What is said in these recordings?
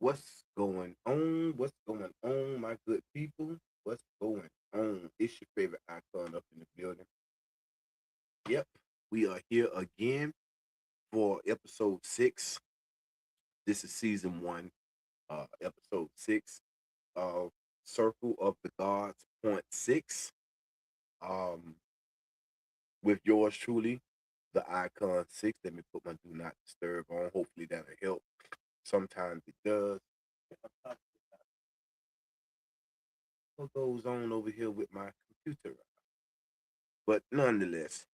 What's going on? What's going on, my good people? What's going on? It's your favorite icon up in the building. Yep, we are here again for episode 6. This is season 1, episode 6 of Circle of the Gods, point 6. Um, with yours truly, the icon 6. Let me put my do not disturb on. Hopefully that'll help. Sometimes it does. What goes on over here with my computer? But nonetheless,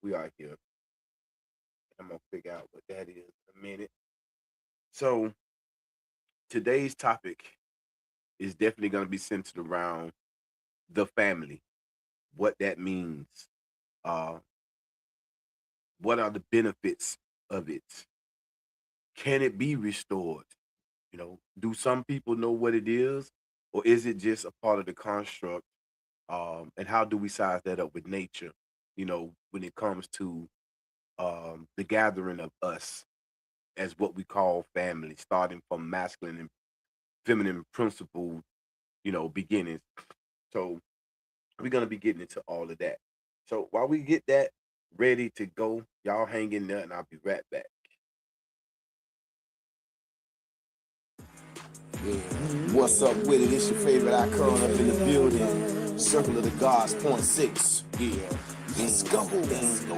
we are here. I'm gonna figure out what that is in a minute. So today's topic is definitely gonna be centered around the family, what that means, uh, what are the benefits of it? Can it be restored? Do some people know what it is, or is it just a part of the construct? And how do we size that up with nature? When it comes to the gathering of us as what we call family, starting from masculine and feminine principle, beginnings. So we're gonna be getting into all of that. So while we get that ready to go, y'all hang in there and I'll be right back. Yeah. What's up with it? It's your favorite icon up in the building. Circle of the Gods, point 6. Yeah. Let's go. Let's go.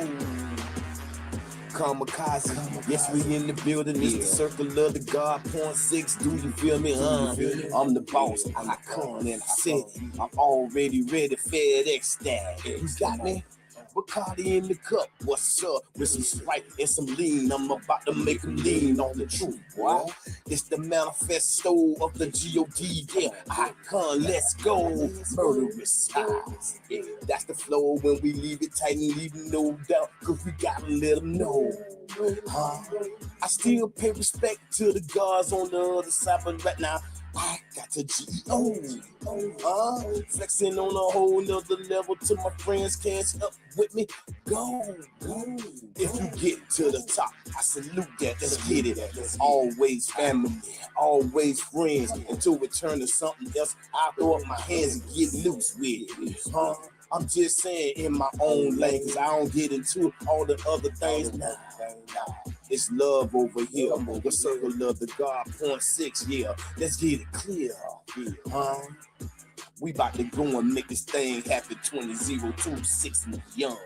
Kamikaze. Yes, we in the building. It's the Circle of the God, point 6. Do you feel me? I'm the boss. Icon in the city. I'm already ready. FedEx that. You got me? Bacardi in the cup, what's up? With some Sprite and some lean, I'm about to make them lean on the truth, boy. It's the manifesto of the G.O.D., yeah. Icon, let's go. Murderous eyes, yeah. That's the flow when we leave it tight and leave no doubt, cause we gotta let them know. I still pay respect to the gods on the other side, but right now, I got the G.O. Flexing on a whole nother level till my friends can't up with me. Go. If you get to the top, I salute that. Let's get it. It's always family, always friends. Until it turns to something else, I throw up my hands and get loose with it. I'm just saying in my own lane, cause I don't get into all the other things. Nah. It's love over here. The Circle of the God, point 6, yeah. Let's get it clear. We about to go and make this thing happen 2026 and beyond.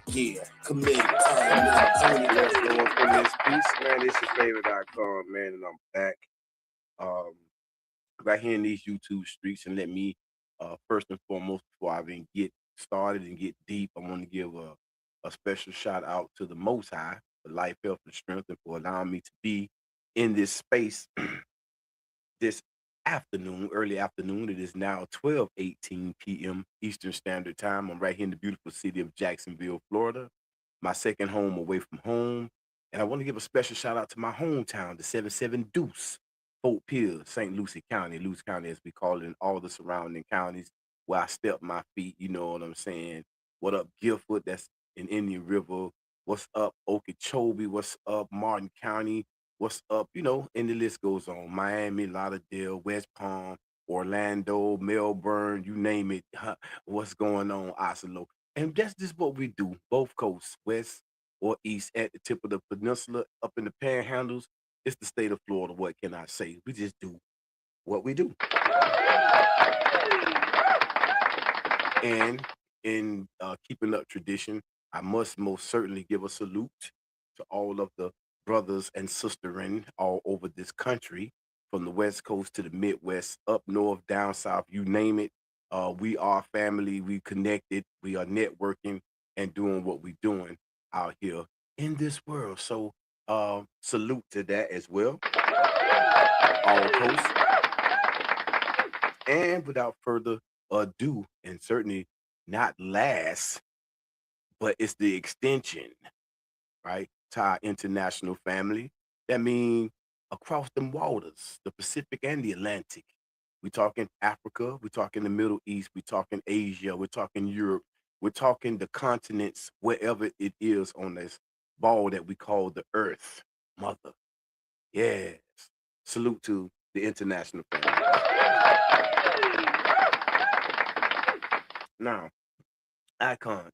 Yeah, committed time. Let's go up in this piece, man. It's your favorite icon, man, and I'm back. Um, right here in these YouTube streets, and let me first and foremost, before I even get started and get deep, I want to give a special shout out to the Most High for life, health, and strength, and for allowing me to be in this space this afternoon, early afternoon. It is now 12:18 p.m. Eastern Standard Time. I'm right here in the beautiful city of Jacksonville, Florida, my second home away from home. And I want to give a special shout out to my hometown, the 77 Deuce, Fort Pierce, St. Lucie County, Luce County, as we call it, in all the surrounding counties where I step my feet. You know what I'm saying? What up, Guilford? That's in Indian River. What's up, Okeechobee? What's up, Martin County? What's up? And the list goes on. Miami, Lauderdale, West Palm, Orlando, Melbourne, you name it. What's going on, Oslo? And that's just what we do, both coasts, west or east, at the tip of the peninsula, up in the panhandles. It's the state of Florida. What can I say? We just do what we do. And in keeping up tradition, I must most certainly give a salute to all of the brothers and sisterin all over this country, from the West Coast to the Midwest, up north, down south, you name it. We are family, we connected, we are networking and doing what we're doing out here in this world. So salute to that as well, all coasts. And without further ado, and certainly not last, but it's the extension, right, to our international family. That means across them waters, the Pacific and the Atlantic. We're talking Africa, we're talking the Middle East, we're talking Asia, we're talking Europe, we're talking the continents, wherever it is on this ball that we call the Earth, Mother. Yes. Salute to the international family. Now, icon.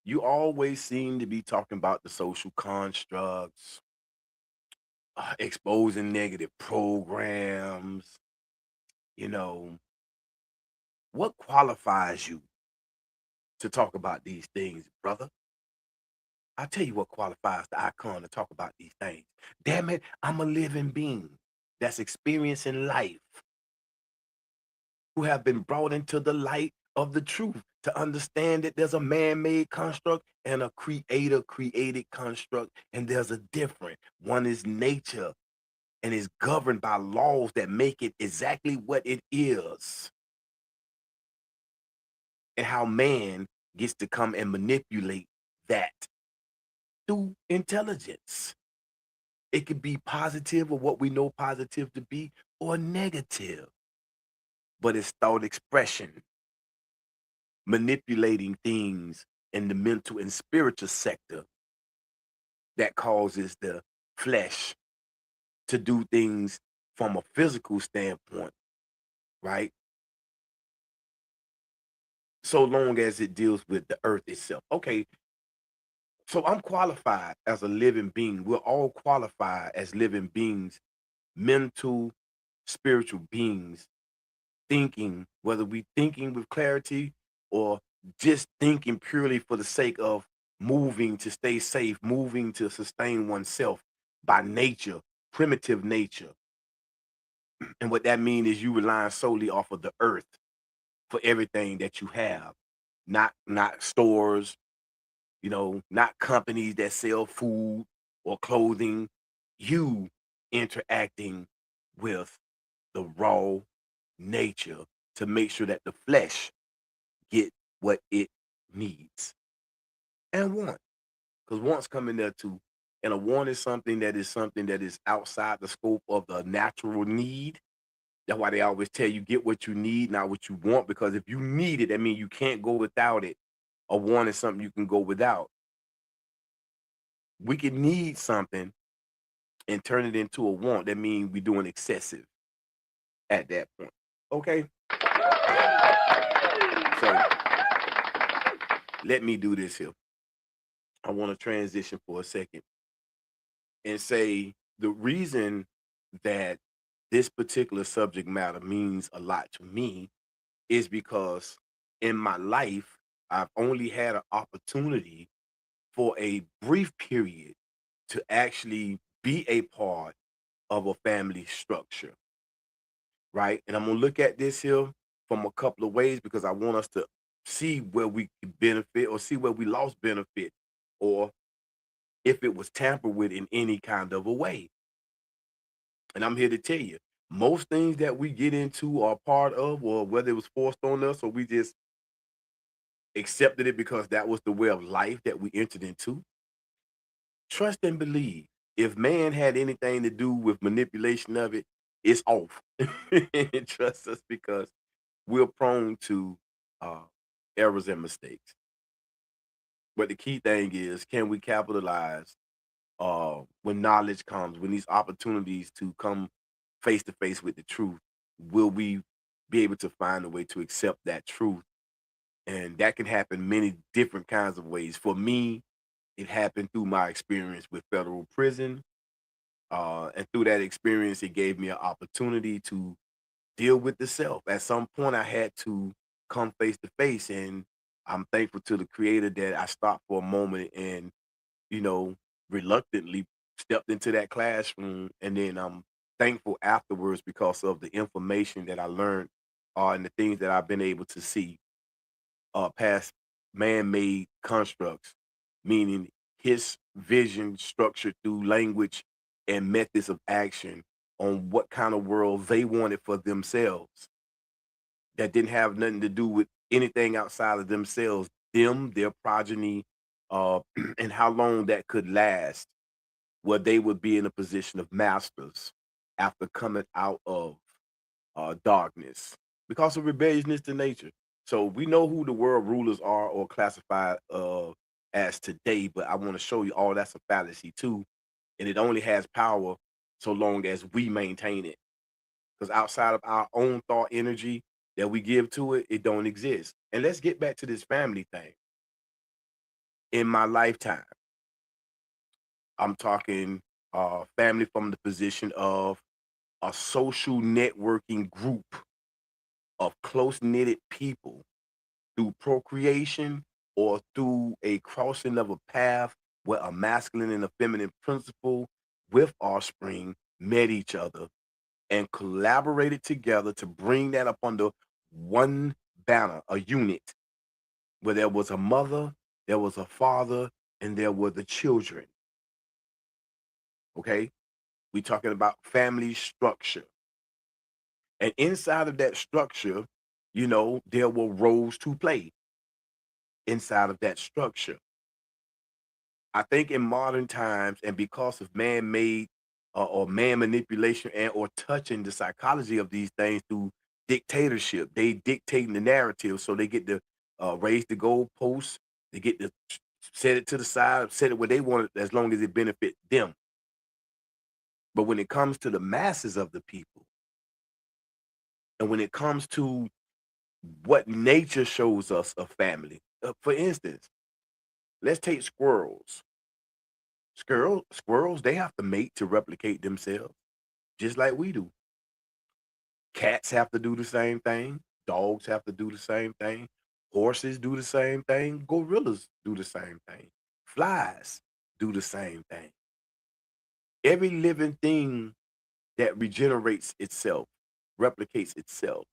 You always seem to be talking about the social constructs, exposing negative programs. You know, what qualifies you to talk about these things, brother? I'll tell you what qualifies the icon to talk about these things. Damn it, I'm a living being that's experiencing life, who have been brought into the light of the truth to understand that there's a man-made construct and a creator created construct, and there's a different one. Is nature and is governed by laws that make it exactly what it is, and how man gets to come and manipulate that through intelligence. It could be positive, or what we know positive to be, or negative, but it's thought expression, manipulating things in the mental and spiritual sector that causes the flesh to do things from a physical standpoint, right? So long as it deals with the earth itself. Okay, so I'm qualified as a living being. We're all qualified as living beings, mental, spiritual beings, thinking, whether we thinking with clarity or just thinking purely for the sake of moving to stay safe, moving to sustain oneself by nature, primitive nature. And what that means is you relying solely off of the earth for everything that you have, not stores, not companies that sell food or clothing. You interacting with the raw nature to make sure that the flesh get what it needs and want. Because wants come in there too. And a want is something that is outside the scope of the natural need. That's why they always tell you get what you need, not what you want. Because if you need it, that means you can't go without it. A want is something you can go without. We can need something and turn it into a want. That means we're doing excessive at that point. Okay. So let me do this here. I want to transition for a second and say the reason that this particular subject matter means a lot to me is because in my life, I've only had an opportunity for a brief period to actually be a part of a family structure, right? And I'm gonna look at this here from a couple of ways because I want us to see where we could benefit or see where we lost benefit or if it was tampered with in any kind of a way. And I'm here to tell you, most things that we get into are part of, or whether it was forced on us or we just accepted it because that was the way of life that we entered into. Trust and believe. If man had anything to do with manipulation of it, it's off. Trust us because we're prone to uh, errors and mistakes. But the key thing is, can we capitalize when knowledge comes, when these opportunities to come face to face with the truth, will we be able to find a way to accept that truth? And that can happen many different kinds of ways. For me, it happened through my experience with federal prison. And through that experience, it gave me an opportunity to deal with the self. At some point, I had to come face to face. And I'm thankful to the creator that I stopped for a moment and you know, reluctantly stepped into that classroom. And then I'm thankful afterwards because of the information that I learned and the things that I've been able to see past man made constructs, meaning his vision structured through language and methods of action on what kind of world they wanted for themselves that didn't have nothing to do with anything outside of themselves, them, their progeny, uh, and how long that could last, where they would be in a position of masters after coming out of darkness because of rebelliousness to nature. So we know who the world rulers are or classified as today, but I want to show you all that's a fallacy too. And it only has power so long as we maintain it. Because outside of our own thought energy that we give to it, it don't exist. And let's get back to this family thing. In my lifetime, I'm talking family from the position of a social networking group of close-knitted people through procreation or through a crossing of a path where a masculine and a feminine principle with offspring met each other and collaborated together to bring that up under one banner, a unit, where there was a mother, there was a father, and there were the children. Okay? We're talking about family structure. And inside of that structure, there were roles to play inside of that structure. I think in modern times, and because of man-made or man manipulation and or touching the psychology of these things through dictatorship, they dictating the narrative, so they get to raise the goalposts, they get to set it to the side, set it where they want it, as long as it benefit them. But when it comes to the masses of the people, and when it comes to what nature shows us of family, for instance, let's take squirrels. Squirrels, they have to mate to replicate themselves, just like we do. Cats have to do the same thing. Dogs have to do the same thing. Horses do the same thing. Gorillas do the same thing. Flies do the same thing. Every living thing that regenerates itself, replicates itself,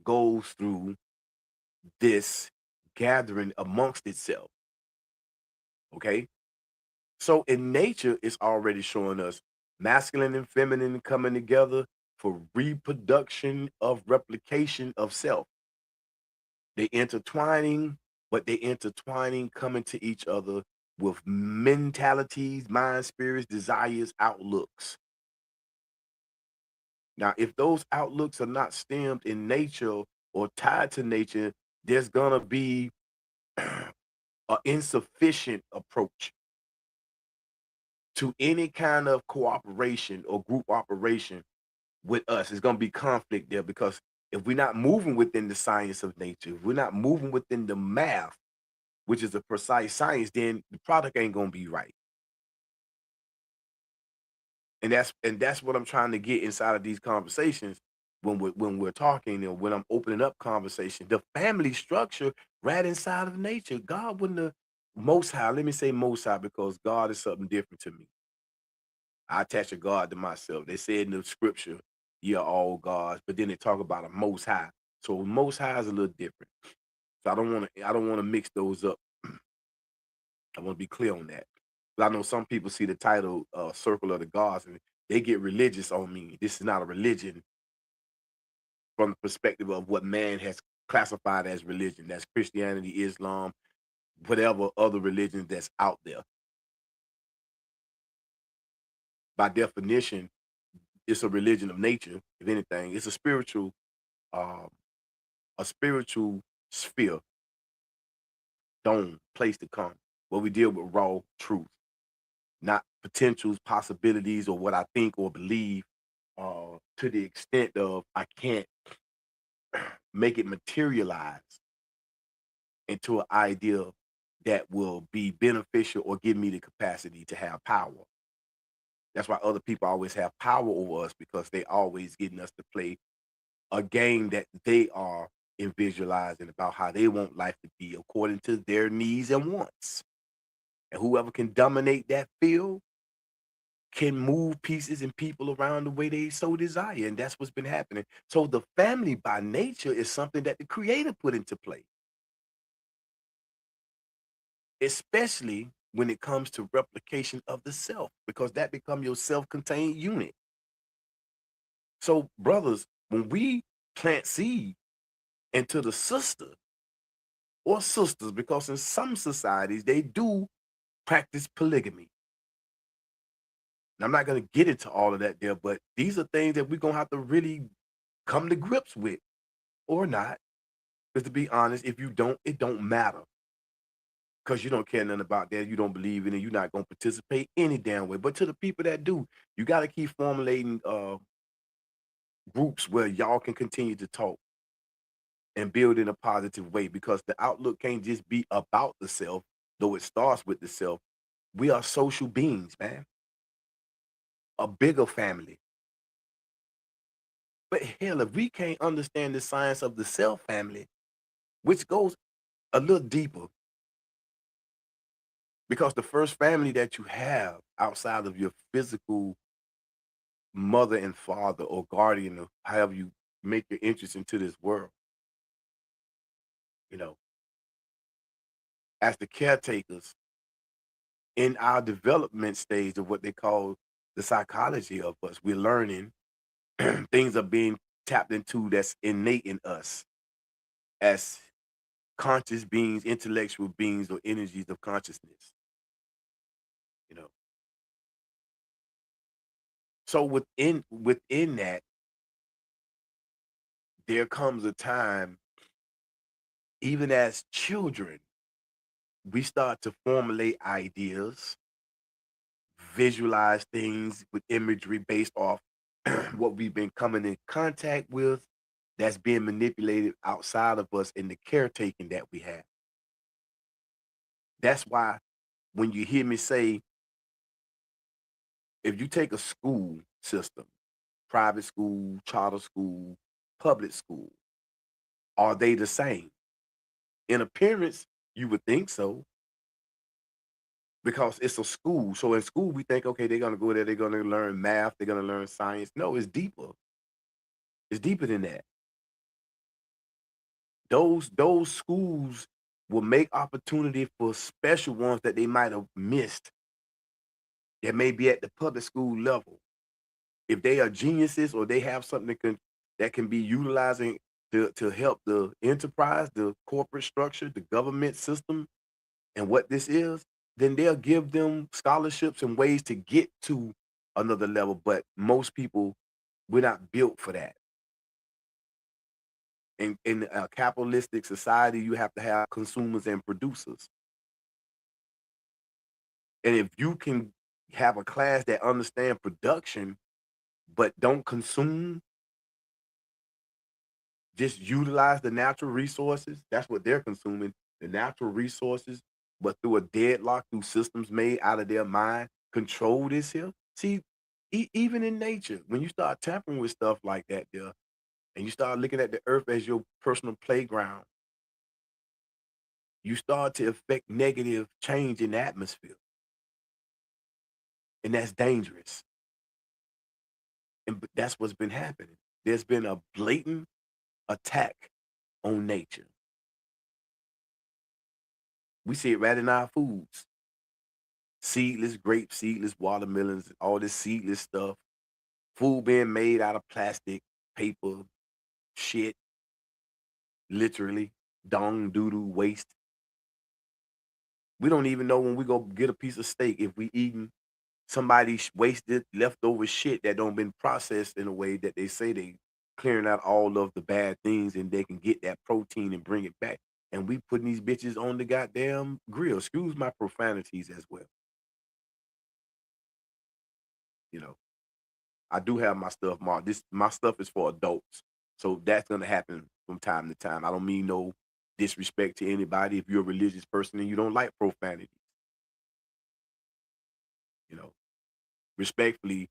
goes through this gathering amongst itself. Okay? So in nature, it's already showing us masculine and feminine coming together for reproduction of replication of self. They intertwining, but they intertwining coming to each other with mentalities, mind, spirits, desires, outlooks. Now, if those outlooks are not stemmed in nature or tied to nature, there's gonna be an insufficient approach to any kind of cooperation or group operation with us. It's going to be conflict there, because if we're not moving within the science of nature, if we're not moving within the math, which is a precise science, then the product ain't going to be right. And that's what I'm trying to get inside of these conversations when we're talking, and when I'm opening up conversation. The family structure right inside of nature. God wouldn't have, most high, let me say most high, because God is something different to me. I attach a God to myself. They said in the scripture, "Ye are all gods," but then they talk about a most high. So most high is a little different. So I don't want to mix those up. I want to be clear on that. But I know some people see the title Circle of the Gods and they get religious on me. This is not a religion from the perspective of what man has classified as religion. That's Christianity, Islam, whatever other religions that's out there. By definition, it's a religion of nature. If anything, it's um, a spiritual sphere, dome, place to come, where we deal with raw truth, not potentials, possibilities, or what I think or believe, to the extent of I can't make it materialize into an idea that will be beneficial or give me the capacity to have power. That's why other people always have power over us, because they always getting us to play a game that they are in visualizing about how they want life to be according to their needs and wants. And whoever can dominate that field can move pieces and people around the way they so desire. And that's what's been happening. So the family by nature is something that the creator put into play, especially when it comes to replication of the self, because that become your self-contained unit. So brothers, when we plant seed into the sister or sisters, because in some societies they do practice polygamy. And I'm not going to get into all of that there, but these are things that we're going to have to really come to grips with, or not. Because to be honest, if you don't, it don't matter. because you don't care nothing about that. You don't believe in it. You're not gonna participate any damn way. But to the people that do, you got to keep formulating groups where y'all can continue to talk and build in a positive way, because the outlook can't just be about the self, though it starts with the self. We are social beings, man. A bigger family. But hell, if we can't understand the science of the self family, which goes a little deeper, because the first family that you have outside of your physical mother and father or guardian, or however you make your entrance into this world, you know, as the caretakers in our development stage of what they call the psychology of us, we're learning things are being tapped into that's innate in us as conscious beings, intellectual beings, or energies of consciousness, you know. So within that, there comes a time, even as children, we start to formulate ideas, visualize things with imagery based off what we've been coming in contact with, that's being manipulated outside of us in the caretaking that we have. That's why when you hear me say, if you take a school system, private school, charter school, public school, are they the same? In appearance, you would think so, because it's a school. So in school, we think, okay, they're gonna go there, they're gonna learn math, they're gonna learn science. No, it's deeper. It's deeper than that. Those schools will make opportunity for special ones that they might have missed, that may be at the public school level. If they are geniuses or they have something that can be utilizing to help the enterprise, the corporate structure, the government system, and what this is, then they'll give them scholarships and ways to get to another level. But most people, we're not built for that. In a capitalistic society, you have to have consumers and producers. And if you can have a class that understand production but don't consume, just utilize the natural resources. That's what they're consuming, the natural resources, but through a deadlock, through systems made out of their mind, control this here. See, even in nature, when you start tampering with stuff like that there, and you start looking at the earth as your personal playground, you start to affect negative change in the atmosphere. And that's dangerous. And that's what's been happening. There's been a blatant attack on nature. We see it right in our foods. Seedless grapes, seedless watermelons, all this seedless stuff. Food being made out of plastic, paper, shit, literally, dung, doo-doo, waste. We don't even know when we go get a piece of steak if we eating somebody's wasted leftover shit that don't been processed in a way that they say they clearing out all of the bad things and they can get that protein and bring it back. And we putting these bitches on the goddamn grill. Excuse my profanities as well. You know, I do have my stuff marked. This my stuff is for adults. So that's gonna happen from time to time. I don't mean no disrespect to anybody. If you're a religious person and you don't like profanity, you know, respectfully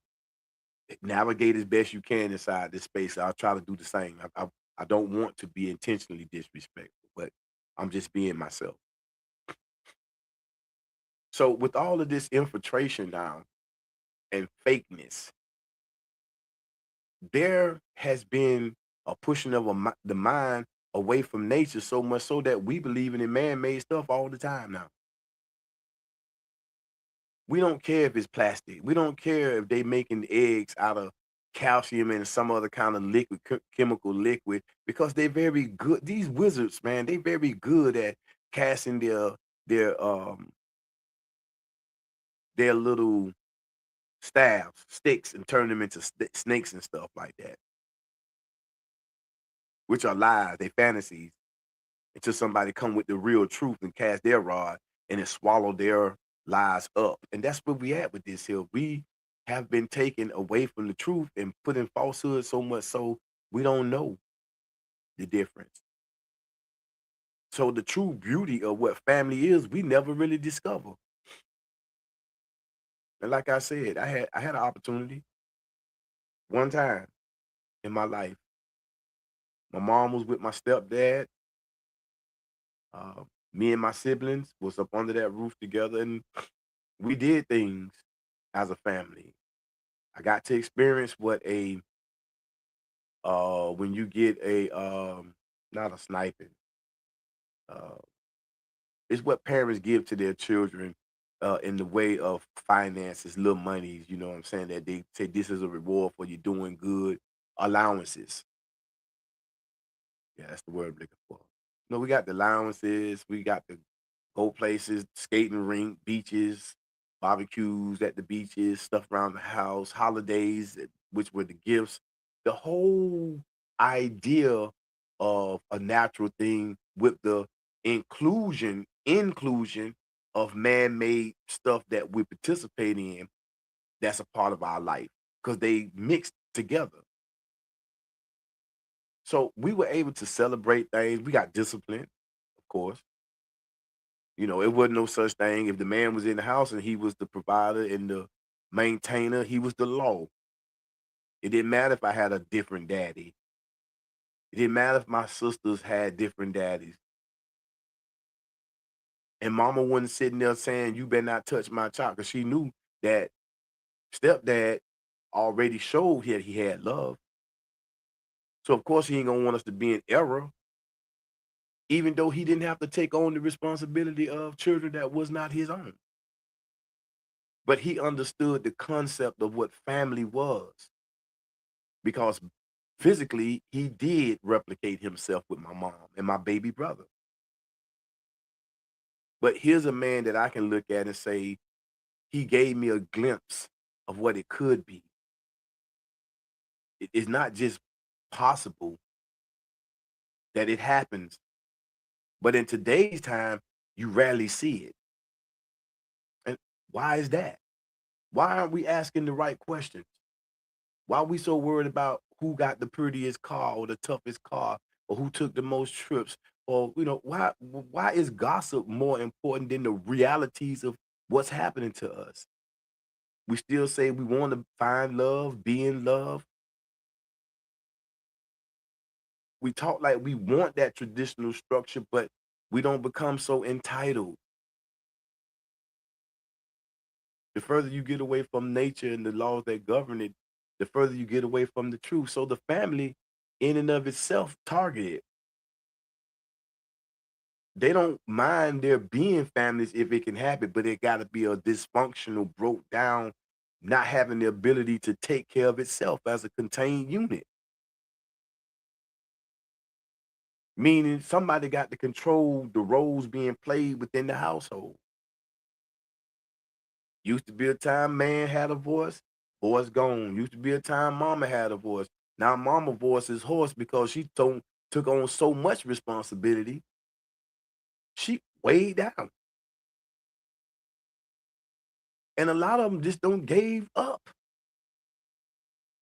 navigate as best you can inside this space. I'll try to do the same. I don't want to be intentionally disrespectful, but I'm just being myself. So with all of this infiltration now and fakeness, there has been a pushing of the mind away from nature, so much so that we believe in man-made stuff all the time now. We don't care if it's plastic. We don't care if they making eggs out of calcium and some other kind of liquid, chemical liquid, because they're very good. These wizards, man, they very good at casting their their little staffs, sticks, and turn them into snakes and stuff like that, which are lies, they fantasies, until somebody come with the real truth and cast their rod and it swallowed their lies up. And that's where we at with this here. We have been taken away from the truth and put in falsehood so much so we don't know the difference. So the true beauty of what family is, we never really discover. And like I said, I had an opportunity one time in my life. My mom was with my stepdad. Uh, Me and my siblings was up under that roof together, and we did things as a family. I got to experience what a when you get a not a sniping, uh, it's what parents give to their children in the way of finances, little monies. You know what I'm saying? That they say this is a reward for you doing good. Allowances. Yeah, that's the word I'm looking for. No, we got the allowances. We got the go places, skating rink, beaches, barbecues at the beaches, stuff around the house, holidays, which were the gifts. The whole idea of a natural thing with the inclusion of man-made stuff that we participate in. That's a part of our life because they mixed together. So we were able to celebrate things. We got discipline, of course. You know, it wasn't no such thing. If the man was in the house and he was the provider and the maintainer, he was the law. It didn't matter if I had a different daddy. It didn't matter if my sisters had different daddies. And mama wasn't sitting there saying, you better not touch my child, because she knew that stepdad already showed that he had love. So of course he ain't gonna want us to be in error, even though he didn't have to take on the responsibility of children that was not his own. But he understood the concept of what family was because physically he did replicate himself with my mom and my baby brother. But here's a man that I can look at and say he gave me a glimpse of what it could be. It's not just possible that it happens, but in today's time, you rarely see it. And why is that? Why aren't we asking the right questions? Why are we so worried about who got the prettiest car or the toughest car or who took the most trips? Or, why is gossip more important than the realities of what's happening to us? We still say we want to find love, be in love. We talk like we want that traditional structure, but we don't become so entitled. The further you get away from nature and the laws that govern it, the further you get away from the truth. So the family, in and of itself, targeted. They don't mind there being families if it can happen, but it got to be a dysfunctional, broke down, not having the ability to take care of itself as a contained unit. Meaning somebody got to control the roles being played within the household. Used to be a time man had a voice, voice gone. Used to be a time mama had a voice. Now mama voice is hoarse because took on so much responsibility. She way down. And a lot of them just don't gave up.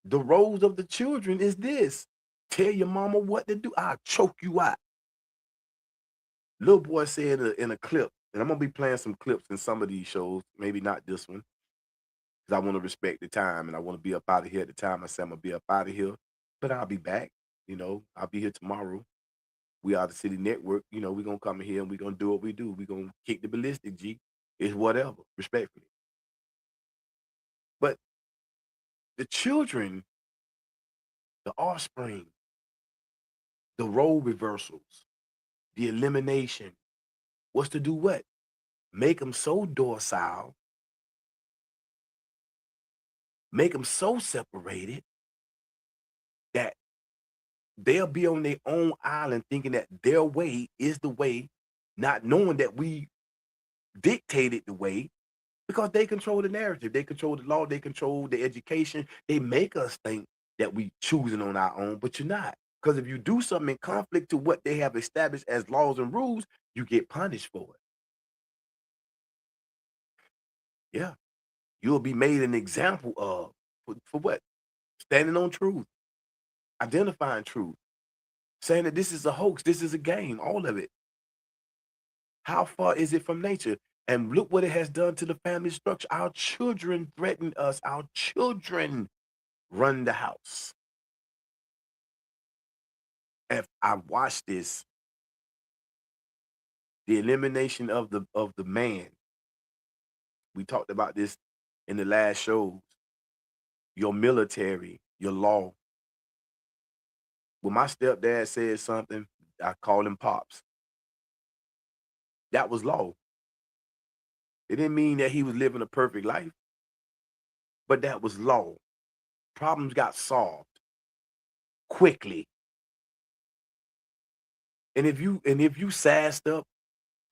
The roles of the children is this. Tell your mama what to do. I'll choke you out. Little boy said in a clip, and I'm gonna be playing some clips in some of these shows, maybe not this one, because I want to respect the time and I want to be up out of here at the time I said I'm gonna be up out of here. But I'll be back. I'll be here tomorrow. We are the City Network. We're gonna come in here and we're gonna do what we do. We're gonna kick the ballistic, G. It's whatever, respectfully. But the children, the offspring, the role reversals, the elimination, was to do what? Make them so docile, make them so separated that they'll be on their own island thinking that their way is the way, not knowing that we dictated the way because they control the narrative, they control the law, they control the education. They make us think that we choosing on our own, but you're not. Because if you do something in conflict to what they have established as laws and rules, you get punished for it. Yeah. You'll be made an example of. For what? Standing on truth, identifying truth, saying that this is a hoax, this is a game, all of it. How far is it from nature? And look what it has done to the family structure. Our children threaten us. Our children run the house. If I watch this, the elimination of the man. We talked about this in the last shows. Your military, your law. When my stepdad said something, I called him pops. That was law. It didn't mean that he was living a perfect life, but that was law. Problems got solved quickly. And if you sassed up,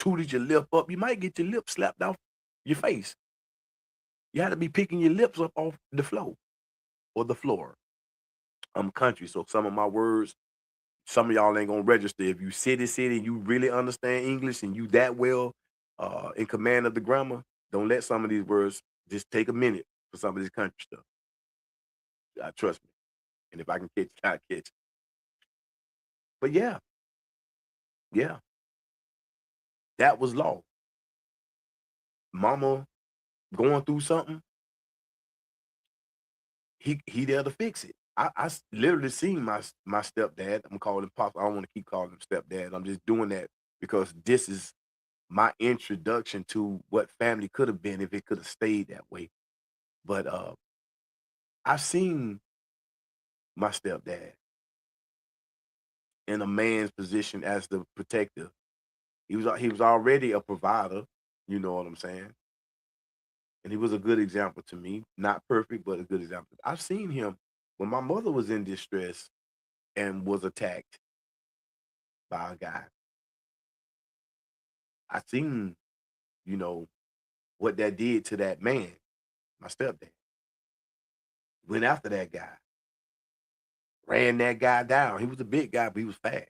tooted your lip up, you might get your lip slapped off your face. You had to be picking your lips up off the floor or the floor. I'm country, so some of my words, some of y'all ain't gonna register. If you city and you really understand English and you that well in command of the grammar, don't let some of these words just take a minute for some of this country stuff. Trust me. And if I can catch it, I catch it. But yeah, yeah, that was law. Mama going through something, he there to fix it. I literally seen my stepdad. I'm calling him pops. I don't want to keep calling him stepdad. I'm just doing that because this is my introduction to what family could have been if it could have stayed that way. But I've seen my stepdad in a man's position as the protector. He was already a provider. You know what I'm saying? And he was a good example to me. Not perfect, but a good example. I've seen him when my mother was in distress and was attacked by a guy. I seen, you know, what that did to that man, my stepdad. Went after that guy, ran that guy down. He was a big guy, but he was fast.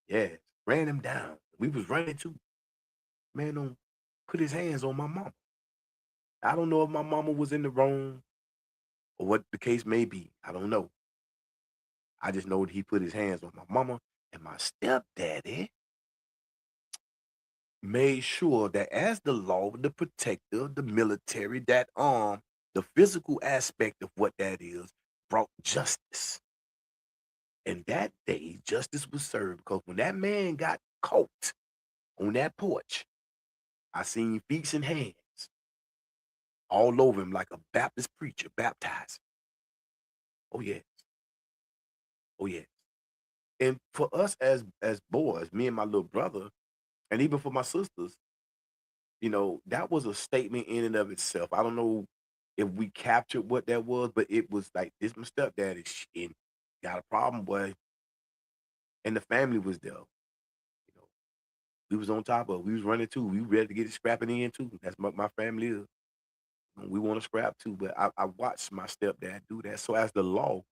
Yes, ran him down. We was running too. Man, don't put his hands on my mama. I don't know if my mama was in the wrong or what the case may be. I don't know. I just know that he put his hands on my mama, and my stepdaddy made sure that as the law, the protector, the military, that the physical aspect of what that is, brought justice. And that day, justice was served because when that man got caught on that porch, I seen feet and hands all over him like a Baptist preacher baptized. Oh yeah, oh yeah. And for us as boys, me and my little brother, and even for my sisters, that was a statement in and of itself. I don't know if we captured what that was, but it was like this. My stepdad is in, got a problem, boy, and the family was there. We was on top of it. We was running too. We ready to get it scrapping in too. That's what my family is. We want to scrap too. But I watched my stepdad do that. So as the law,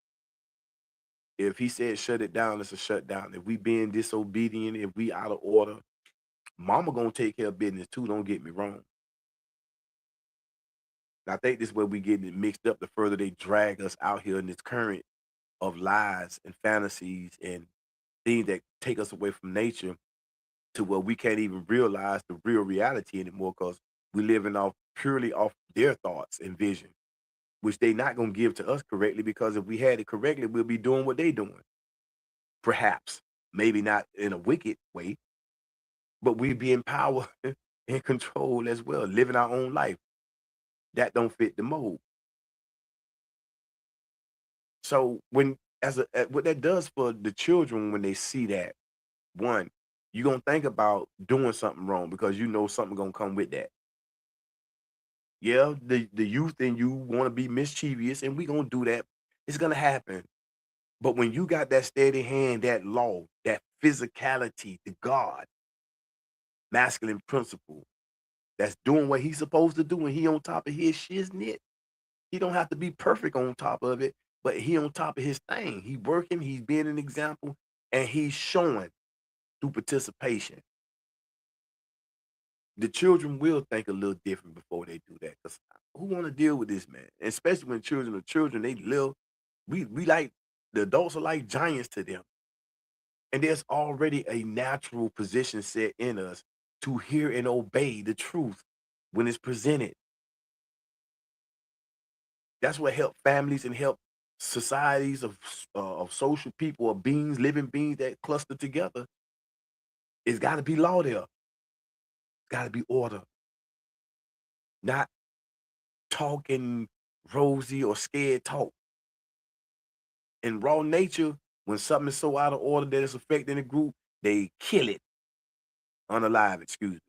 if he said shut it down, it's a shutdown. If we being disobedient, if we out of order, mama gonna take care of business too. Don't get me wrong. And I think this is where we getting it mixed up. The further they drag us out here in this current of lies and fantasies and things that take us away from nature to where we can't even realize the real reality anymore because we living off purely off their thoughts and vision, which they not gonna give to us correctly because if we had it correctly, we'll be doing what they doing. Perhaps, maybe not in a wicked way, but we be in power and control as well, living our own life. That don't fit the mold. So when what that does for the children when they see that, one, you're gonna think about doing something wrong because you know something gonna come with that. Yeah, the youth in you want to be mischievous, and we gonna do that. It's gonna happen. But when you got that steady hand, that law, that physicality, the God, masculine principle, that's doing what he's supposed to do, and he on top of his shiznit. He don't have to be perfect on top of it, but he on top of his thing. He working, he's being an example, and he's showing through participation. the children will think a little different before they do that. Cause who want to deal with this, man? Especially when children are children, they live. We like the adults are like giants to them, and there's already a natural position set in us to hear and obey the truth when it's presented. That's what help families and help societies of social people or beings, living beings that cluster together. It's got to be law there. It's got to be order, not talking rosy or scared talk. In raw nature, when something is so out of order that it's affecting the group, they kill it, unalive it, excuse me.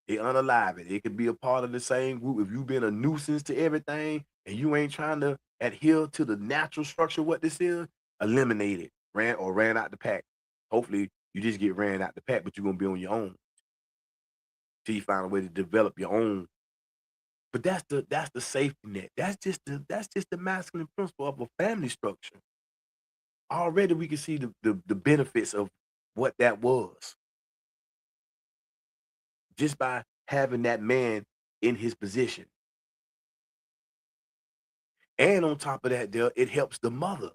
They unalive it. It could be a part of the same group. If you've been a nuisance to everything and you ain't trying to adhere to the natural structure of what this is, eliminate it. Ran out the pack. Hopefully you just get ran out the pack, but you're gonna be on your own till you find a way to develop your own. But that's the safety net. That's just the masculine principle of a family structure. Already we can see the benefits of what that was just by having that man in his position. And on top of that, there it helps the mother,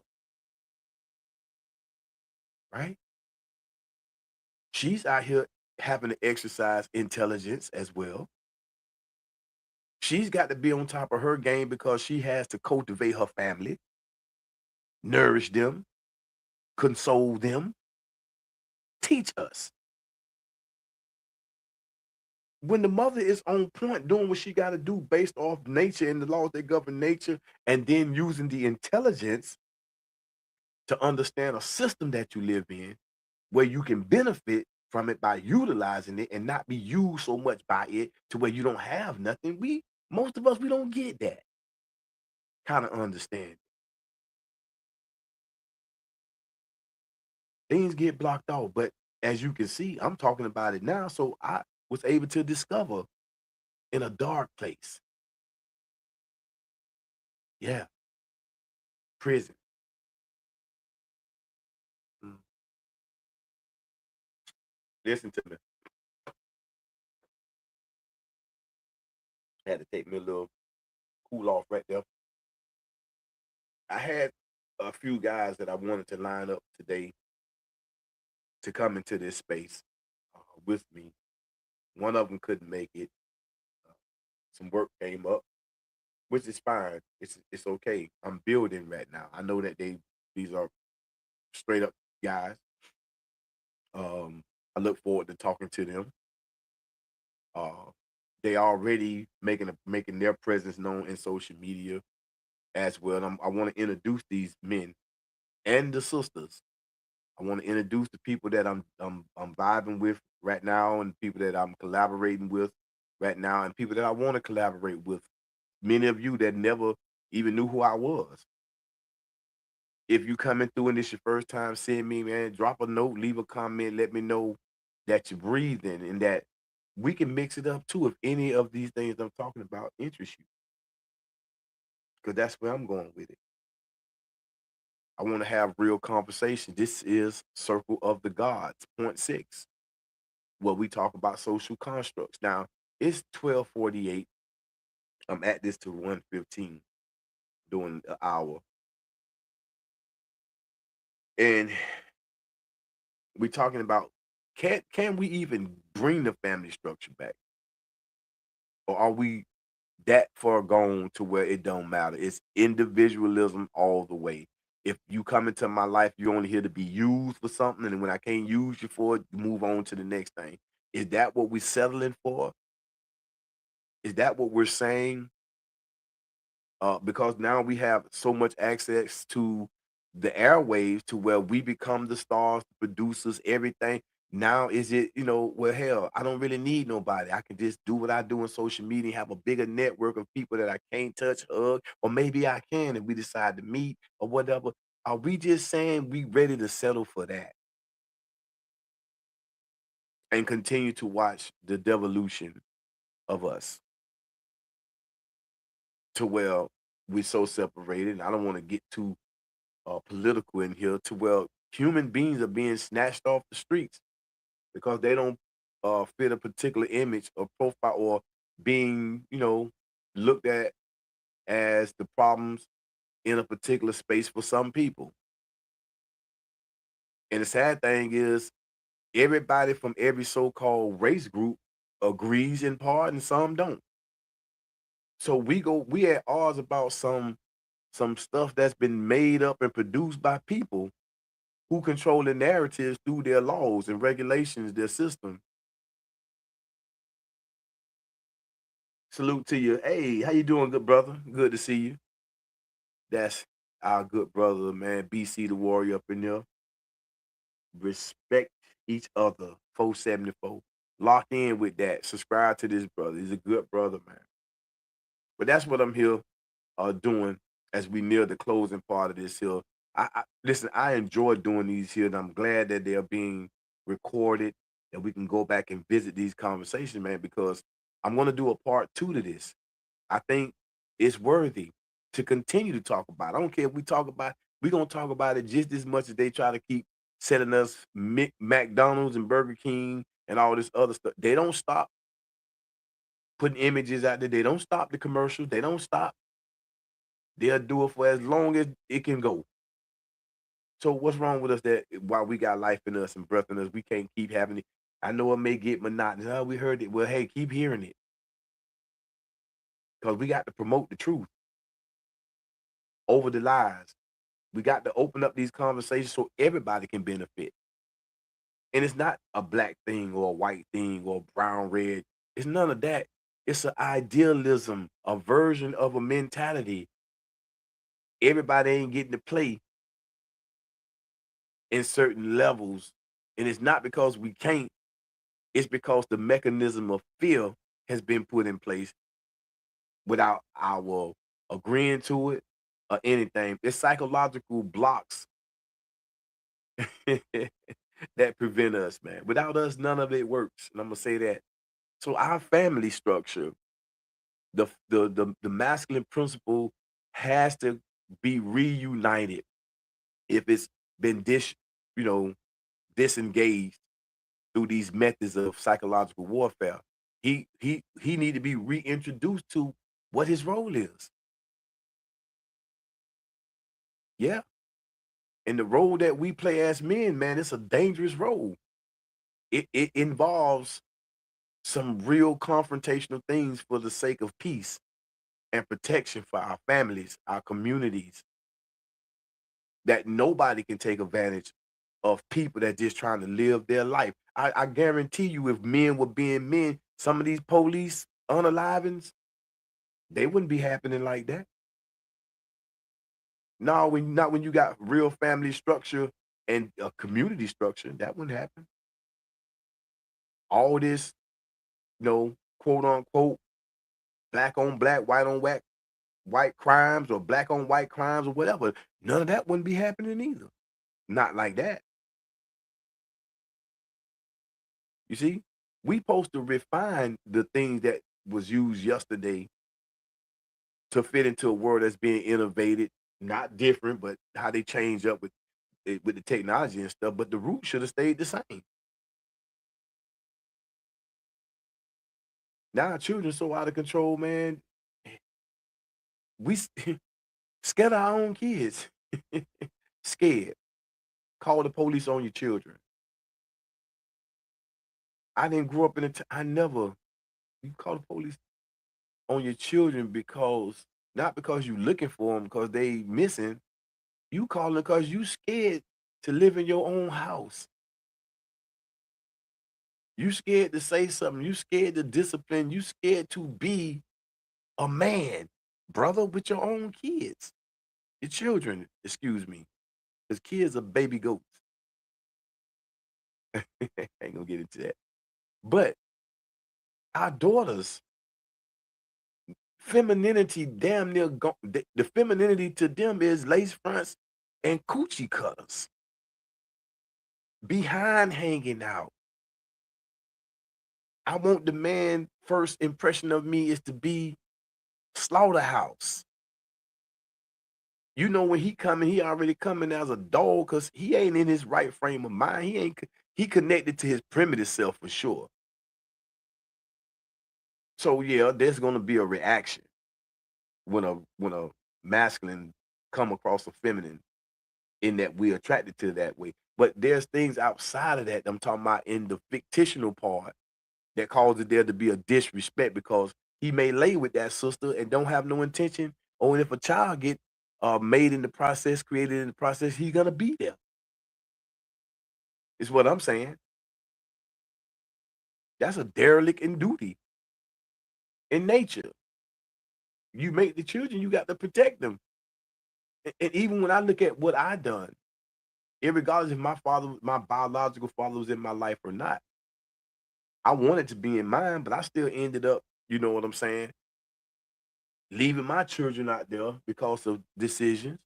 right? She's out here having to exercise intelligence as well. She's got to be on top of her game because she has to cultivate her family, nourish them, console them, teach us. When the mother is on point doing what she got to do based off nature and the laws that govern nature, and then using the intelligence to understand a system that you live in where you can benefit from it by utilizing it and not be used so much by it to where you don't have nothing. Most of us, we don't get that kind of understanding. Things get blocked off. But as you can see, I'm talking about it now. So I was able to discover in a dark place. Yeah, prison. Mm. Listen to me. I had to take me a little cool off right there. I had a few guys that I wanted to line up today to come into this space with me. One of them couldn't make it. Uh, some work came up, which is fine. It's okay. I'm building right now. I know that these are straight up guys. I look forward to talking to them. Uh, they already making their presence known in social media as well. And I want to introduce these men and the sisters. I want to introduce the people that I'm vibing with right now, and people that I'm collaborating with right now, and people that I want to collaborate with. Many of you that never even knew who I was. If you coming through and this your first time seeing me, man, drop a note, leave a comment, let me know that you're breathing and that we can mix it up too if any of these things I'm talking about interest you. Because that's where I'm going with it. I want to have real conversation. This is Circle of the Gods, point six, where we talk about social constructs. Now, it's 12:48. I'm at this to 1:15 during the hour. And we're talking about can we even bring the family structure back? Or are we that far gone to where it don't matter? It's individualism all the way. If you come into my life, you're only here to be used for something, and when I can't use you for it, you move on to the next thing. Is that what we're settling for? Is that what we're saying? Because now we have so much access to the airwaves to where we become the stars, the producers, everything. Now is it, well, hell, I don't really need nobody. I can just do what I do on social media, have a bigger network of people that I can't touch, hug, or maybe I can and we decide to meet or whatever. Are we just saying we ready to settle for that and continue to watch the devolution of us to where we're so separated? And I don't want to get too political in here to where human beings are being snatched off the streets because they don't fit a particular image or profile, or being, looked at as the problems in a particular space for some people. And the sad thing is, everybody from every so-called race group agrees in part, and some don't. So we at odds about some stuff that's been made up and produced by people who control the narratives through their laws and regulations, their system. Salute to you. Hey, how you doing, good brother? Good to see you. That's our good brother, man. BC the warrior up in there. Respect each other. 474. Lock in with that. Subscribe to this brother. He's a good brother, man. But that's what I'm here doing as we near the closing part of this here. Listen, I enjoy doing these here, and I'm glad that they're being recorded, and we can go back and visit these conversations, man, because I'm going to do a part 2 to this. I think it's worthy to continue to talk about. I don't care if we talk about, we're going to talk about it just as much as they try to keep setting us McDonald's and Burger King and all this other stuff. They don't stop putting images out there. They don't stop the commercials. They don't stop. They'll do it for as long as it can go. So what's wrong with us that while we got life in us and breath in us, we can't keep having it? I know it may get monotonous. Oh, we heard it. Well, hey, keep hearing it. Because we got to promote the truth over the lies. We got to open up these conversations so everybody can benefit. And it's not a black thing or a white thing or brown, red. It's none of that. It's an idealism, a version of a mentality. Everybody ain't getting to play in certain levels. And it's not because we can't, it's because the mechanism of fear has been put in place without our agreeing to it or anything. It's psychological blocks that prevent us, man. Without us, none of it works. And I'm gonna say that. So our family structure, the masculine principle has to be reunited if it's been you know, disengaged through these methods of psychological warfare. He need to be reintroduced to what his role is. Yeah. And the role that we play as men, man, it's a dangerous role. It involves some real confrontational things for the sake of peace and protection for our families, our communities, that nobody can take advantage of people that just trying to live their life. I guarantee you, if men were being men, some of these police unalivings, they wouldn't be happening like that. No, not when you got real family structure and a community structure, that wouldn't happen. All this, quote unquote, black on black, white on white crimes or black on white crimes or whatever, none of that wouldn't be happening either. Not like that. You see, we supposed to refine the things that was used yesterday to fit into a world that's being innovated, not different, but how they change up with the technology and stuff. But the root should have stayed the same. Now our children so out of control, man. We scared our own kids. Scared. Call the police on your children. I didn't grow up in I never. You call the police on your children because not because you looking for them because they missing. You calling because you scared to live in your own house. You scared to say something. You scared to discipline. You scared to be a man, brother, with your own kids, your children. Excuse me, because kids are baby goats. Ain't gonna get into that. But our daughters, femininity, damn near the femininity to them is lace fronts and coochie cutters, behind hanging out. I want the man first impression of me is to be slaughterhouse. When he coming, he already coming as a dog because he ain't in his right frame of mind. He connected to his primitive self for sure. So yeah, there's gonna be a reaction when a masculine come across a feminine, in that we're attracted to that way. But there's things outside of that I'm talking about in the fictional part that causes there to be a disrespect, because he may lay with that sister and don't have no intention. Or if a child get made in the process, created in the process, he's gonna be there. Is what I'm saying. That's a derelict in duty in nature. You make the children, you got to protect them. And even when I look at what I done, regardless if my biological father was in my life or not, I wanted to be in mine, but I still ended up, you know what I'm saying, leaving my children out there because of decisions.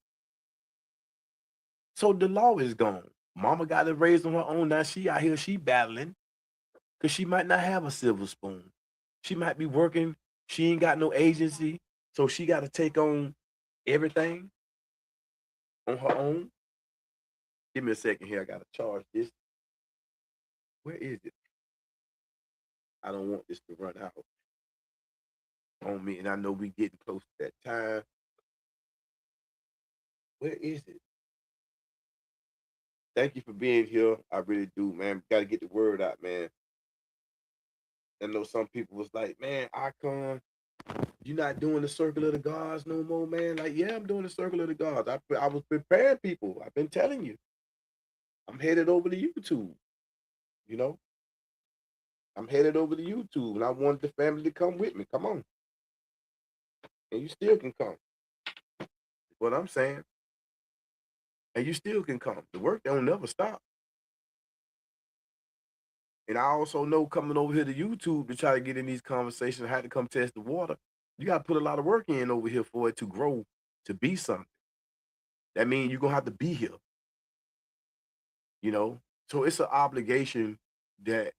So the law is gone. Mama got to raise on her own. Now she out here, she battling because she might not have a silver spoon. She might be working. She ain't got no agency. So she got to take on everything on her own. Give me a second here. I got to charge this. Where is it? I don't want this to run out on me. And I know we getting close to that time. Where is it? Thank you for being here. I really do, man. Got to get the word out, man. I know some people was like, man, Icon, you not doing the Circle of the Gods no more, man. Like, yeah, I'm doing the Circle of the Gods. I was preparing people. I've been telling you. I'm headed over to YouTube. You know, I'm headed over to YouTube, and I wanted the family to come with me. Come on, and you still can come. What I'm saying, and you still can come. The work don't never stop. And I also know coming over here to YouTube to try to get in these conversations, I had to come test the water. You got to put a lot of work in over here for it to grow to be something. That means you're gonna have to be here. You know, so it's an obligation that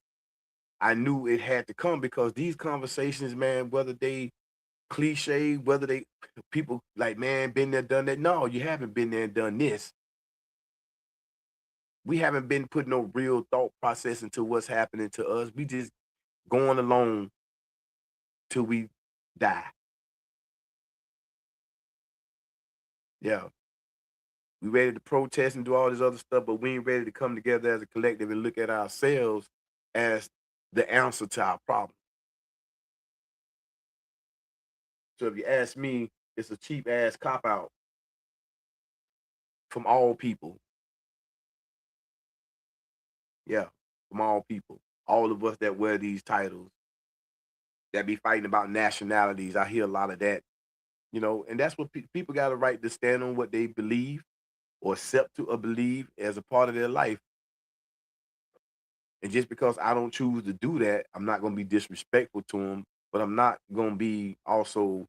I knew it had to come, because these conversations, man, whether they cliche, whether they people like, man, been there, done that. No, you haven't been there and done this. We haven't been putting no real thought process into what's happening to us. We just going along till we die. Yeah. We ready to protest and do all this other stuff, but we ain't ready to come together as a collective and look at ourselves as the answer to our problem. So if you ask me, it's a cheap ass cop out from all people. Yeah, from all people. All of us that wear these titles, that be fighting about nationalities. I hear a lot of that, and that's what people got a right to stand on what they believe or accept to believe as a part of their life. And just because I don't choose to do that, I'm not going to be disrespectful to them, but I'm not going to be also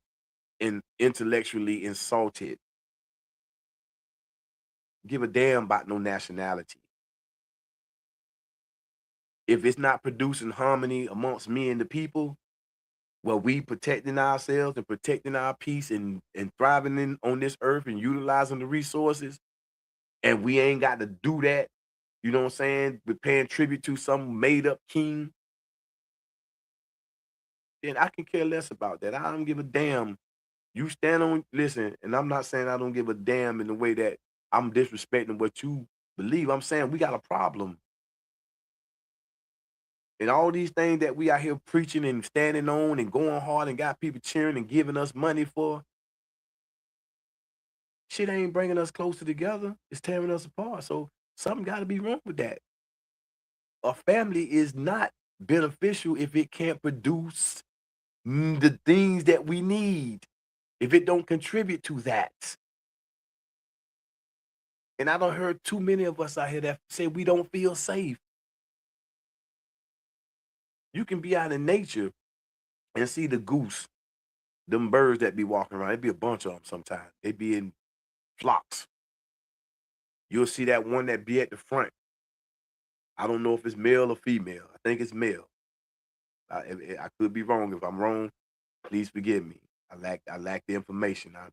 intellectually insulted. Give a damn about no nationality. If it's not producing harmony amongst me and the people, well, we protecting ourselves and protecting our peace and thriving on this earth and utilizing the resources, and we ain't got to do that, you know what I'm saying? We're paying tribute to some made up king, then I can care less about that. I don't give a damn. You stand on, listen, and I'm not saying I don't give a damn in the way that I'm disrespecting what you believe. I'm saying we got a problem. And all these things that we out here preaching and standing on and going hard and got people cheering and giving us money for, shit ain't bringing us closer together. It's tearing us apart. So something got to be wrong with that. A family is not beneficial if it can't produce the things that we need, if it don't contribute to that. And I don't heard too many of us out here that say we don't feel safe. You can be out in nature and see the goose, them birds that be walking around. It be a bunch of them sometimes. They be in flocks. You'll see that one that be at the front. I don't know if it's male or female. I think it's male. I could be wrong. If I'm wrong, please forgive me. I lack the information. I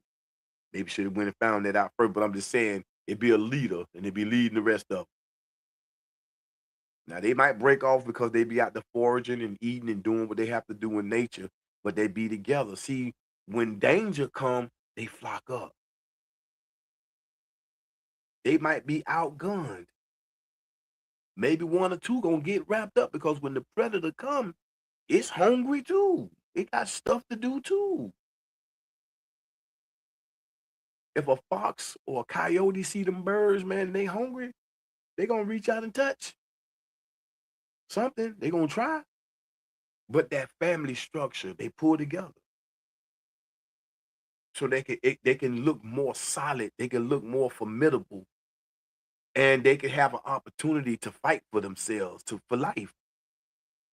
maybe should have went and found that out first. But I'm just saying it'd be a leader and it'd be leading the rest of them. Now they might break off because they be out there foraging and eating and doing what they have to do in nature. but they be together. See, when danger come, they flock up. They might be outgunned. Maybe one or two gonna get wrapped up because when the predator come, it's hungry too. It got stuff to do too. If a fox or a coyote see them birds, man, they hungry, they gonna reach out and touch something. They gonna try. But that family structure, they pull together. So they can look more solid, they can look more formidable, and they can have an opportunity to fight for themselves, for life.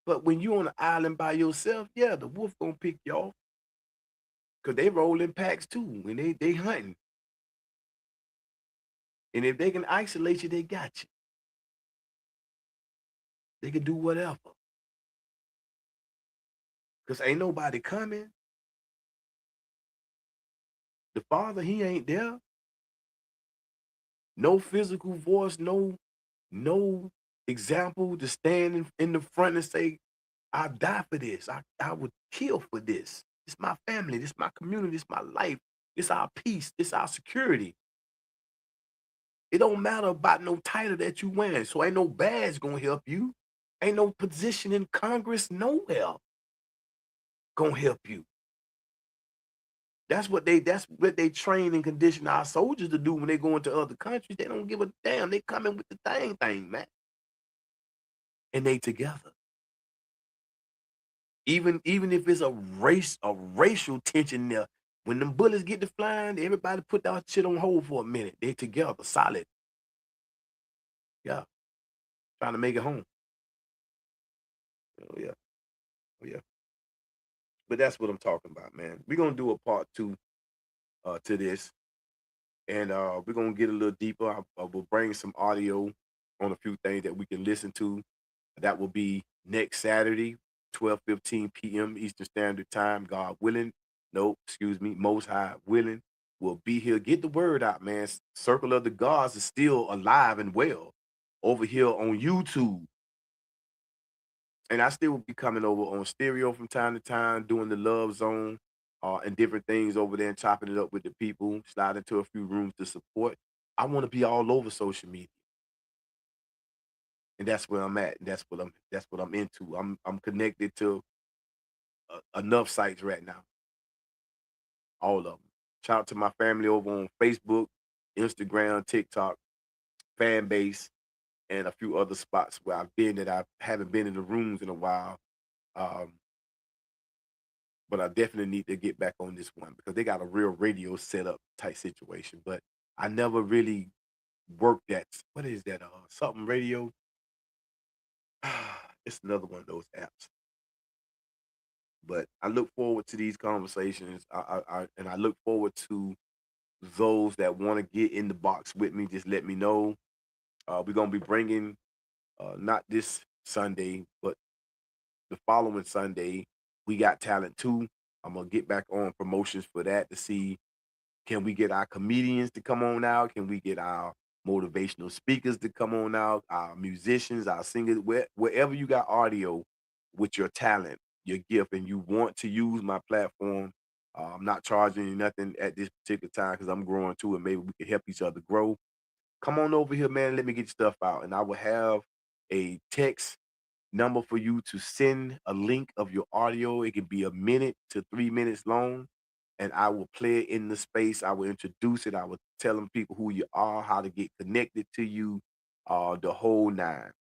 But when you on an island by yourself, yeah, the wolf gonna pick you off. Cause they roll in packs too, and they hunting. And if they can isolate you, they got you. They can do whatever. Cause ain't nobody coming. The father, he ain't there. No physical voice, no example to stand in the front and say, I die for this. I would kill for this. It's my family. This my community. It's my life. It's our peace. It's our security. It don't matter about no title that you wearing. So ain't no badge gonna help you. Ain't no position in Congress nowhere gonna help you. That's what they train and condition our soldiers to do when they go into other countries. They don't give a damn. They come in with the thing, man. And they together. Even if it's a racial tension there, when them bullets get to flying, everybody put that shit on hold for a minute. They together, solid. Yeah. Trying to make it home. Oh yeah. Oh yeah. But that's what I'm talking about, man. We're gonna do a part 2 to this. And we're gonna get a little deeper. We'll bring some audio on a few things that we can listen to. That will be next Saturday, 12:15 p.m. Eastern Standard Time, God willing. No, excuse me, Most High willing. We'll be here. Get the word out, man. Circle of the Gods is still alive and well over here on YouTube. And I still will be coming over on stereo from time to time, doing the Love Zone and different things over there and chopping it up with the people, slide into a few rooms to support. I want to be all over social media. And that's where I'm at. And that's what I'm into. I'm connected to enough sites right now. All of them. Shout out to my family over on Facebook, Instagram, TikTok, fan base, and a few other spots where I've been that I haven't been in the rooms in a while. Um, but I definitely need to get back on this one because they got a real radio setup type situation. But I never really worked that. What is that? Something radio. It's another one of those apps. But I look forward to these conversations. And I look forward to those that want to get in the box with me. Just let me know. We're gonna be bringing not this Sunday, but the following Sunday. We got talent too. I'm gonna get back on promotions for that to see, can we get our comedians to come on out? Can we get our motivational speakers to come on out? Our musicians, our singers, wherever you got audio with your talent, your gift, and you want to use my platform. I'm not charging you nothing at this particular time because I'm growing too, and maybe we can help each other grow. Come on over here, man. Let me get your stuff out, and I will have a text number for you to send a link of your audio. It can be a minute to 3 minutes long, and I will play it in the space. I will introduce it. I will tell them people who you are, how to get connected to you, the whole nine.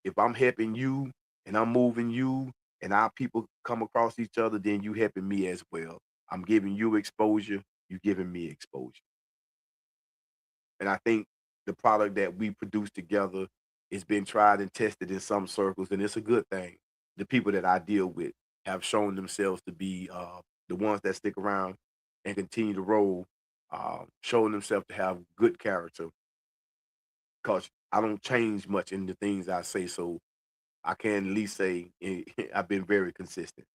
If I'm helping you and I'm moving you and our people come across each other, then you helping me as well. I'm giving you exposure, you giving me exposure. And I think the product that we produce together has been tried and tested in some circles, and it's a good thing. The people that I deal with have shown themselves to be the ones that stick around and continue to roll, showing themselves to have good character. Because I don't change much in the things I say, so I can at least say I've been very consistent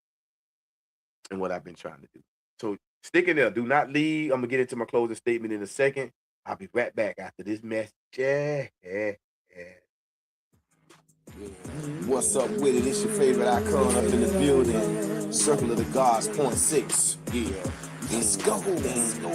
in what I've been trying to do. So stick in there. Do not leave. I'm gonna get into my closing statement in a second. I'll be right back after this message. Yeah. What's up with it? It's your favorite icon up in the building. Circle of the Gods.6. Yeah. Let's go. Let's go.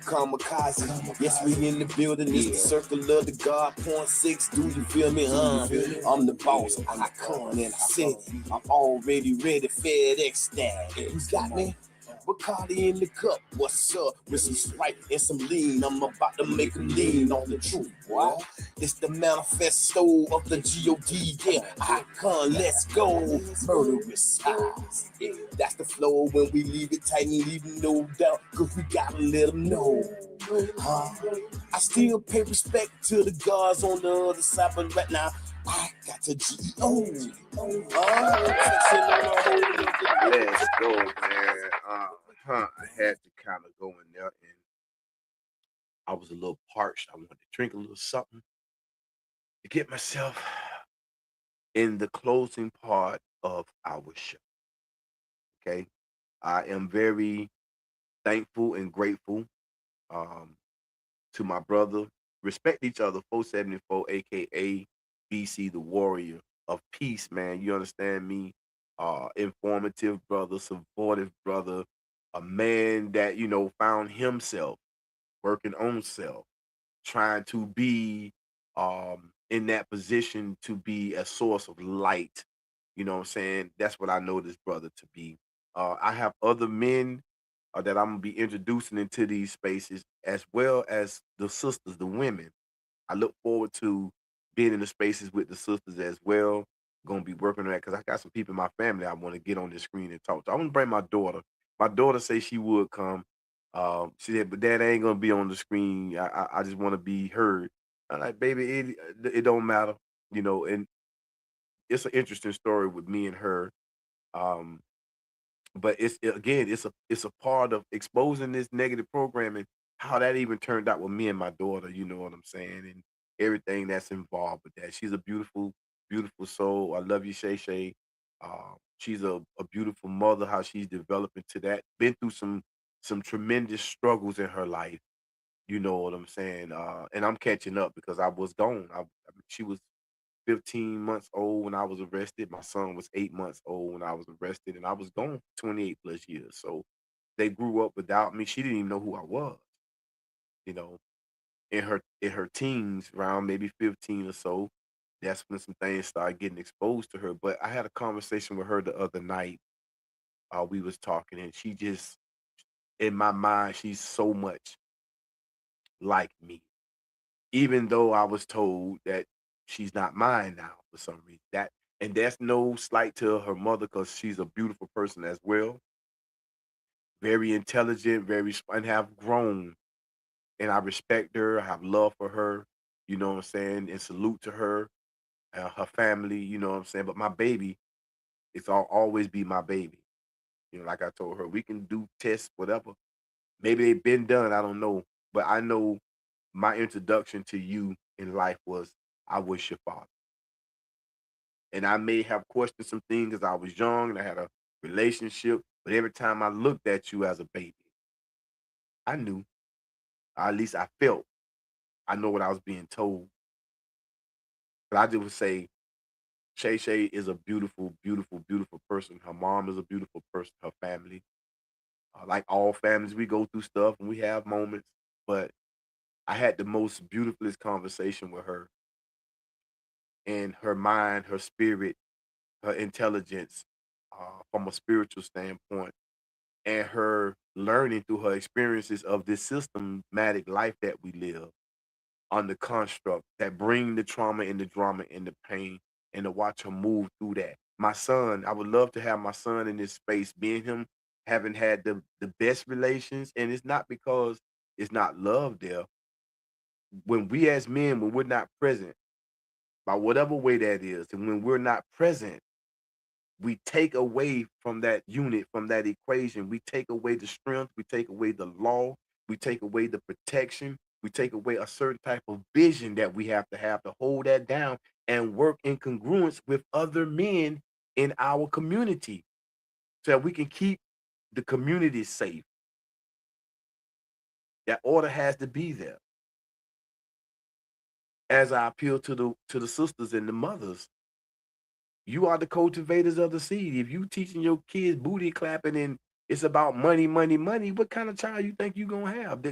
Kamikaze. Yes, we in the building. It's the Circle of the God.6. Do you feel me? I'm the boss, icon in the city. I'm already ready. FedEx that. You got me? Bacardi in the cup, what's up? With some Sprite and some lean, I'm about to make a lean on the truth, boy. It's the manifesto of the G.O.D., yeah, icon, let's go. Murderous eyes, yeah, that's the flow when we leave it tight and leave no doubt, cause we gotta let them know. I still pay respect to the gods on the other side, but right now, I got the G.O. Let's go, man. I had to kind of go in there, and I was a little parched. I wanted to drink a little something to get myself in the closing part of our show. Okay, I am very thankful and grateful um, to my brother. Respect each other, 474, aka BC the Warrior of Peace, man. You understand me? Informative brother, supportive brother, a man that, found himself working on self, trying to be in that position to be a source of light. You know what I'm saying? That's what I know this brother to be. I have other men that I'm gonna be introducing into these spaces, as well as the sisters, the women. I look forward to being in the spaces with the sisters as well. Gonna be working on that because I got some people in my family I want to get on the screen and talk to. I'm gonna bring my daughter. My daughter says she would come. She said, but Dad, I ain't gonna be on the screen. I just want to be heard. I'm like, baby, it don't matter, And it's an interesting story with me and her. Um, but it's a part of exposing this negative programming, how that even turned out with me and my daughter, you know what I'm saying, and everything that's involved with that. She's a beautiful, beautiful soul. I love you, Shay Shay. She's a beautiful mother, how she's developing to that. Been through some tremendous struggles in her life, you know what I'm saying. And I'm catching up because I was gone. She was 15 months old when I was arrested. My son was 8 months old when I was arrested, and I was gone for 28 plus years. So they grew up without me. She didn't even know who I was, you know. In her teens, around maybe 15 or so, that's when some things started getting exposed to her. But I had a conversation with her the other night. We was talking, and she just, in my mind, she's so much like me. Even though I was told that she's not mine now for some reason. And that's no slight to her mother because she's a beautiful person as well, very intelligent, and have grown. And I respect her. I have love for her. You know what I'm saying? And salute to her, her family. You know what I'm saying? But my baby, always be my baby. Like I told her, we can do tests, whatever. Maybe they've been done. I don't know. But I know my introduction to you in life was I was your father. And I may have questioned some things as I was young and I had a relationship, but every time I looked at you as a baby, I knew, or at least I felt, I know what I was being told. But I just would say, Shay Shay is a beautiful, beautiful, beautiful person. Her mom is a beautiful person, her family. Like all families, we go through stuff and we have moments, but I had the most beautifulest conversation with her, and her mind, her spirit, her intelligence, from a spiritual standpoint, and her learning through her experiences of this systematic life that we live on the construct that bring the trauma and the drama and the pain, and to watch her move through that. My son, I would love to have my son in this space. Being him haven't had the best relations, and it's not because it's not love there. When we as men, when we're not present, by whatever way that is, and when we're not present, we take away from that unit, from that equation. We take away the strength, we take away the law, we take away the protection, we take away a certain type of vision that we have to hold that down and work in congruence with other men in our community so that we can keep the community safe. That order has to be there. as I appeal to the sisters and the mothers, you are the cultivators of the seed. If you teaching your kids booty clapping and it's about money, money, money, what kind of child you think you gonna have?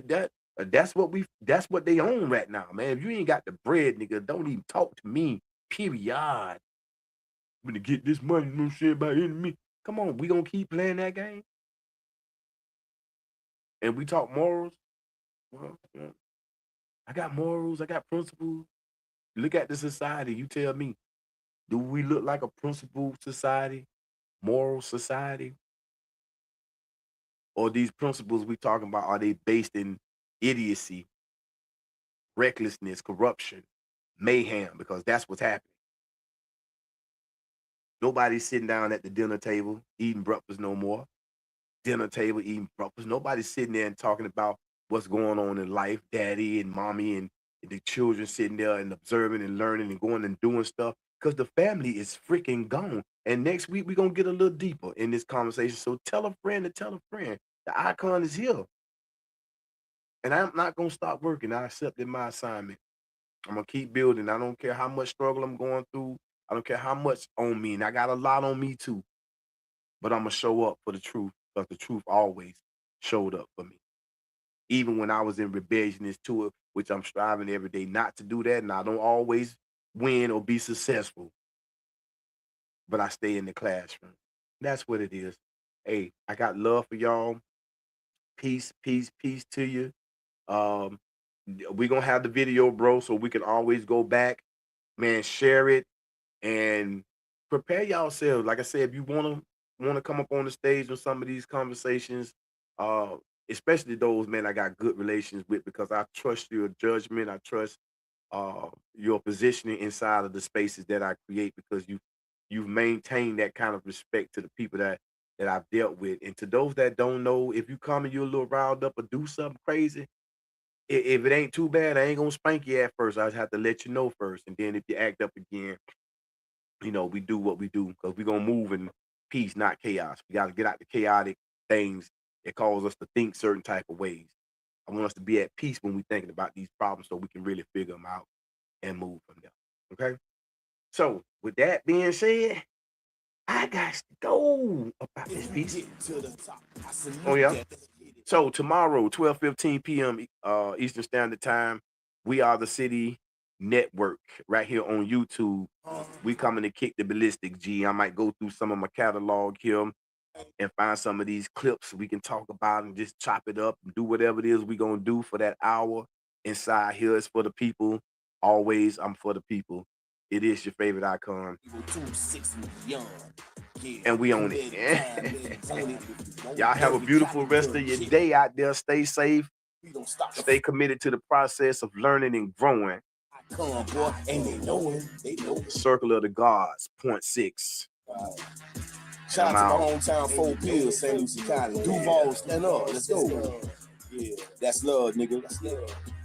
That's what they own right now, man. If you ain't got the bread, nigga, don't even talk to me. Period. I'm gonna get this money, no shit about enemy. Come on, we gonna keep playing that game? And we talk morals. Well, I got morals, I got principles. Look at the society. You tell me, do we look like a principled society, moral society? Or these principles we talking about, are they based in idiocy, recklessness, corruption, mayhem? Because that's what's happening. Nobody's sitting down at the dinner table eating breakfast no more. Dinner table eating breakfast. Nobody's sitting there and talking about what's going on in life, daddy and mommy and the children sitting there and observing and learning and going and doing stuff, because the family is freaking gone. And next week we're gonna get a little deeper in this conversation. So tell a friend to tell a friend. The icon is here. And I'm not gonna stop working. I accepted my assignment. I'm gonna keep building. I don't care how much struggle I'm going through. I don't care how much on me. And I got a lot on me too. But I'm gonna show up for the truth, because the truth always showed up for me. Even when I was in rebelliousness to it, which I'm striving every day not to do that, and I don't always win or be successful. But I stay in the classroom. That's what it is. Hey, I got love for y'all. Peace, peace, peace to you. Um, we're gonna have the video, bro, so we can always go back, man, share it and prepare yourselves. Like I said, if you wanna come up on the stage on some of these conversations, uh, especially those, man, I got good relations with, because I trust your judgment, I trust your positioning inside of the spaces that I create, because you've maintained that kind of respect to the people that I've dealt with. And to those that don't know, if you come and you're a little riled up or do something crazy, if it ain't too bad, I ain't gonna spank you at first. I just have to let you know first. And then if you act up again, we do what we do, because we're gonna move in peace, not chaos. We gotta get out the chaotic things that cause us to think certain type of ways. I want us to be at peace when we're thinking about these problems, so we can really figure them out and move from there. Okay. So with that being said, I got to go about this piece. Oh yeah. So tomorrow, 12:15 p.m. Eastern Standard Time, we are the City Network right here on YouTube. We coming to kick the ballistic, G. I might go through some of my catalog here and find some of these clips we can talk about and just chop it up and do whatever it is we gonna do for that hour. Inside here is for the people. Always, I'm for the people. It is your favorite icon. And we own it. Y'all have a beautiful rest of your day out there. Stay safe. Stay committed to the process of learning and growing. Circle of the Gods.6. Shout out to my hometown, Fort Pierce, St. Lucie County. Duval, stand up. Let's go. Yeah, that's love, nigga. That's love.